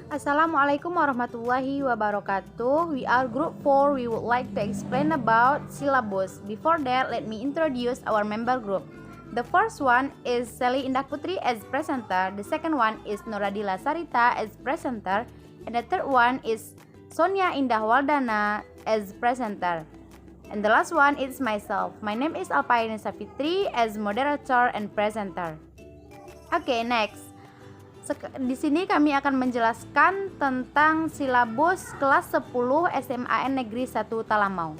Assalamualaikum warahmatullahi wabarakatuh. We are group 4. We would like to explain about syllabus. Before that, let me introduce our member group. The first one is Sally Indah Putri as presenter. The second one is Noradila Sarita as presenter. And the third one is Sonia Indah Waldana as presenter. And the last one is myself. My name is Alpaina Safitri as moderator and presenter. Okay, next. Di sini kami akan menjelaskan tentang silabus kelas 10 SMAN Negeri 1 Talamau.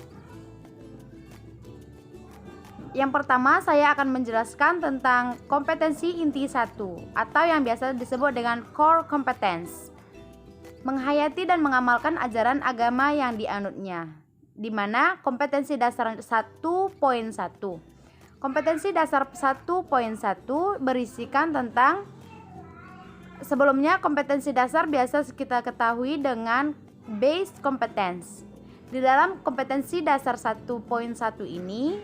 Yang pertama, saya akan menjelaskan tentang kompetensi inti 1 atau yang biasa disebut dengan core competence. Menghayati dan mengamalkan ajaran agama yang dianutnya. Di mana kompetensi dasar 1.1. Kompetensi dasar 1.1 berisikan tentang sebelumnya kompetensi dasar biasa kita ketahui dengan base competence. Di dalam kompetensi dasar 1.1 ini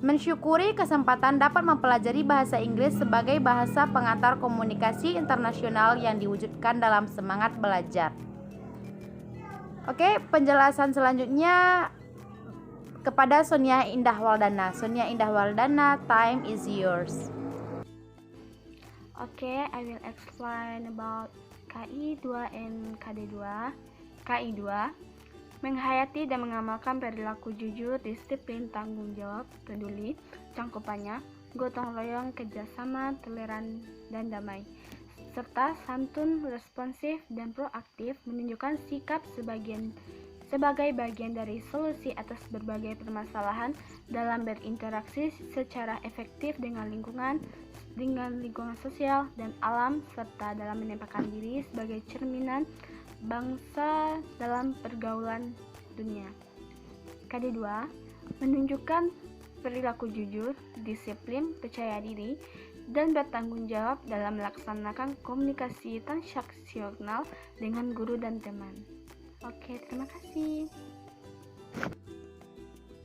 mensyukuri kesempatan dapat mempelajari bahasa Inggris sebagai bahasa pengantar komunikasi internasional yang diwujudkan dalam semangat belajar. Oke, penjelasan selanjutnya kepada Sonia Indah Waldana. Sonia Indah Waldana, time is yours. Okay, I will explain about KI 2 and KD 2. KI 2, menghayati dan mengamalkan perilaku jujur, disiplin, tanggung jawab, peduli, cangkupannya, gotong royong, kerjasama, toleran, dan damai, serta santun, responsif, dan proaktif, menunjukkan sikap sebagai bagian dari solusi atas berbagai permasalahan dalam berinteraksi secara efektif dengan lingkungan sosial dan alam, serta dalam menempatkan diri sebagai cerminan bangsa dalam pergaulan dunia. KD2 menunjukkan perilaku jujur, disiplin, percaya diri, dan bertanggung jawab dalam melaksanakan komunikasi transaksional dengan guru dan teman. Oke, terima kasih.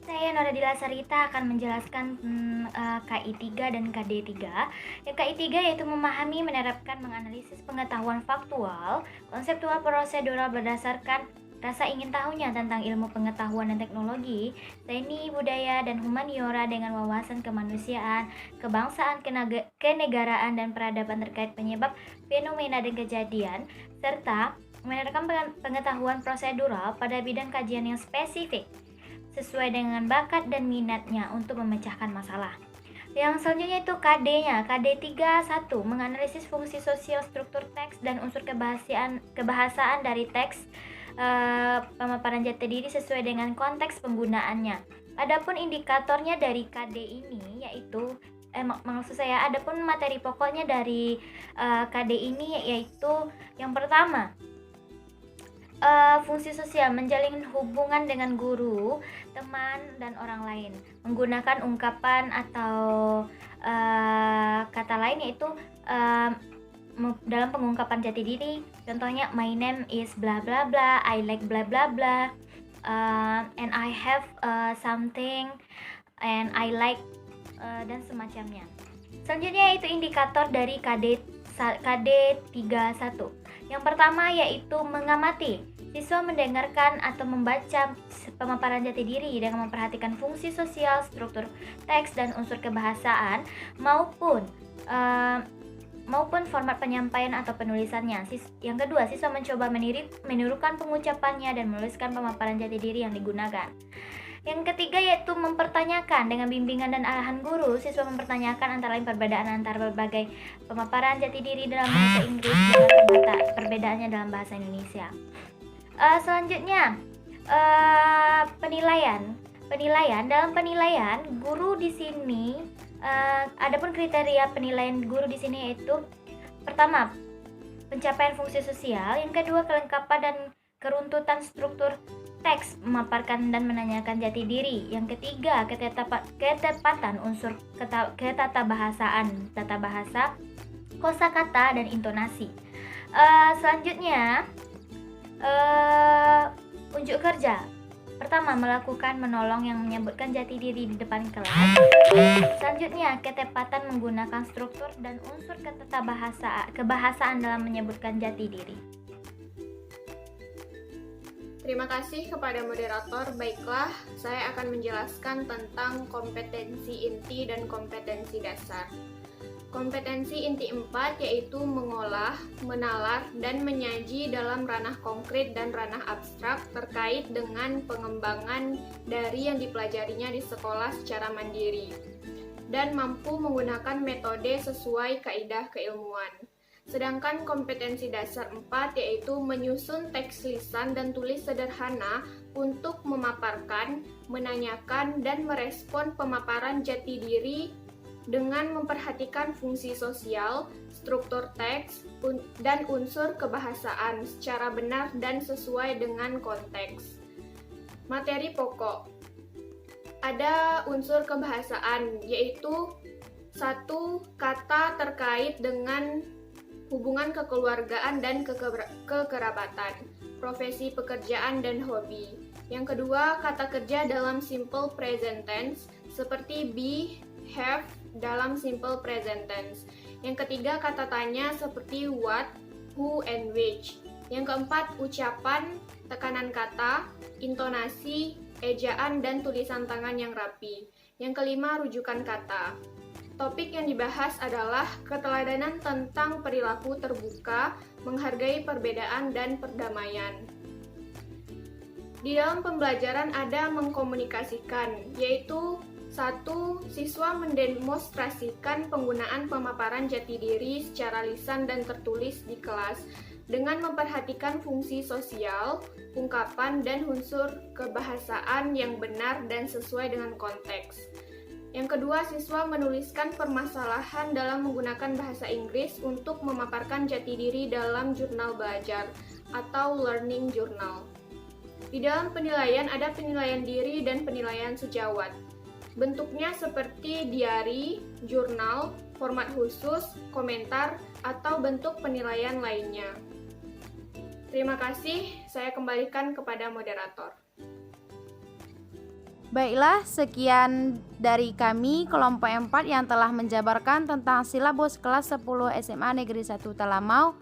Saya Noradila Sarita akan menjelaskan KI 3 dan KD 3. KI 3 yaitu memahami, menerapkan, menganalisis pengetahuan faktual, konseptual, prosedural berdasarkan rasa ingin tahunya tentang ilmu pengetahuan dan teknologi, seni, budaya, dan humaniora dengan wawasan kemanusiaan, kebangsaan, kenegaraan, dan peradaban terkait penyebab, fenomena, dan kejadian, serta menerapkan pengetahuan prosedural pada bidang kajian yang spesifik sesuai dengan bakat dan minatnya untuk memecahkan masalah. Yang selanjutnya itu KD-nya, KD 3.1, menganalisis fungsi sosial struktur teks dan unsur kebahasaan dari teks, pemaparan jati diri sesuai dengan konteks penggunaannya. Adapun indikatornya dari KD ini yaitu maksud saya adapun materi pokoknya dari KD ini yaitu yang pertama, fungsi sosial, menjalin hubungan dengan guru, teman, dan orang lain, menggunakan ungkapan atau kata lain yaitu dalam pengungkapan jati diri. Contohnya, my name is bla bla bla, I like bla bla bla, and I have something, and I like, dan semacamnya. Selanjutnya itu indikator dari KD 3.1. Yang pertama yaitu mengamati. Siswa mendengarkan atau membaca pemaparan jati diri dengan memperhatikan fungsi sosial, struktur teks, dan unsur kebahasaan maupun format penyampaian atau penulisannya. Yang kedua, siswa mencoba menirukan pengucapannya dan menuliskan pemaparan jati diri yang digunakan. Yang ketiga yaitu mempertanyakan. Dengan bimbingan dan arahan guru, siswa mempertanyakan antara lain perbedaan antara berbagai pemaparan jati diri dalam bahasa Inggris dengan perbedaannya dalam bahasa Indonesia. Selanjutnya, penilaian. Dalam penilaian guru di sini, adapun kriteria penilaian guru di sini yaitu pertama, pencapaian fungsi sosial, yang kedua, kelengkapan dan keruntutan struktur teks, memaparkan dan menanyakan jati diri, yang ketiga, ketepatan unsur tata bahasa, kosakata, dan intonasi. Selanjutnya, unjuk kerja. Pertama, melakukan menolong yang menyebutkan jati diri di depan kelas. Selanjutnya, ketepatan menggunakan struktur dan unsur kebahasaan dalam menyebutkan jati diri. Terima kasih kepada moderator. Baiklah, saya akan menjelaskan tentang kompetensi inti dan kompetensi dasar. Kompetensi inti 4 yaitu mengolah, menalar, dan menyaji dalam ranah konkret dan ranah abstrak terkait dengan pengembangan dari yang dipelajarinya di sekolah secara mandiri dan mampu menggunakan metode sesuai kaidah keilmuan. Sedangkan kompetensi dasar 4 yaitu menyusun teks lisan dan tulis sederhana untuk memaparkan, menanyakan, dan merespon pemaparan jati diri dengan memperhatikan fungsi sosial, struktur teks, dan unsur kebahasaan secara benar dan sesuai dengan konteks. Materi pokok. Ada unsur kebahasaan, yaitu 1. Kata terkait dengan hubungan kekeluargaan dan kekerabatan, profesi pekerjaan dan hobi. Yang kedua, kata kerja dalam simple present tense, seperti be, have, dalam simple present tense. Yang ketiga, kata tanya seperti what, who, and which. Yang keempat, ucapan, tekanan kata, intonasi, ejaan, dan tulisan tangan yang rapi. Yang kelima, rujukan kata. Topik yang dibahas adalah keteladanan tentang perilaku terbuka, menghargai perbedaan, dan perdamaian. Di dalam pembelajaran ada mengkomunikasikan, yaitu 1. Siswa mendemonstrasikan penggunaan pemaparan jati diri secara lisan dan tertulis di kelas dengan memperhatikan fungsi sosial, ungkapan, dan unsur kebahasaan yang benar dan sesuai dengan konteks. Yang kedua, siswa menuliskan permasalahan dalam menggunakan bahasa Inggris untuk memaparkan jati diri dalam jurnal belajar atau learning journal. Di dalam penilaian ada penilaian diri dan penilaian sejawat. Bentuknya seperti diari, jurnal, format khusus, komentar, atau bentuk penilaian lainnya. Terima kasih, saya kembalikan kepada moderator. Baiklah, sekian dari kami kelompok 4 yang telah menjabarkan tentang silabus kelas 10 SMA Negeri 1 Talamau.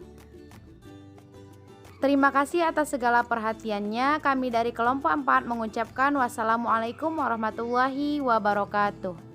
Terima kasih atas segala perhatiannya. Kami dari kelompok 4 mengucapkan wassalamualaikum warahmatullahi wabarakatuh.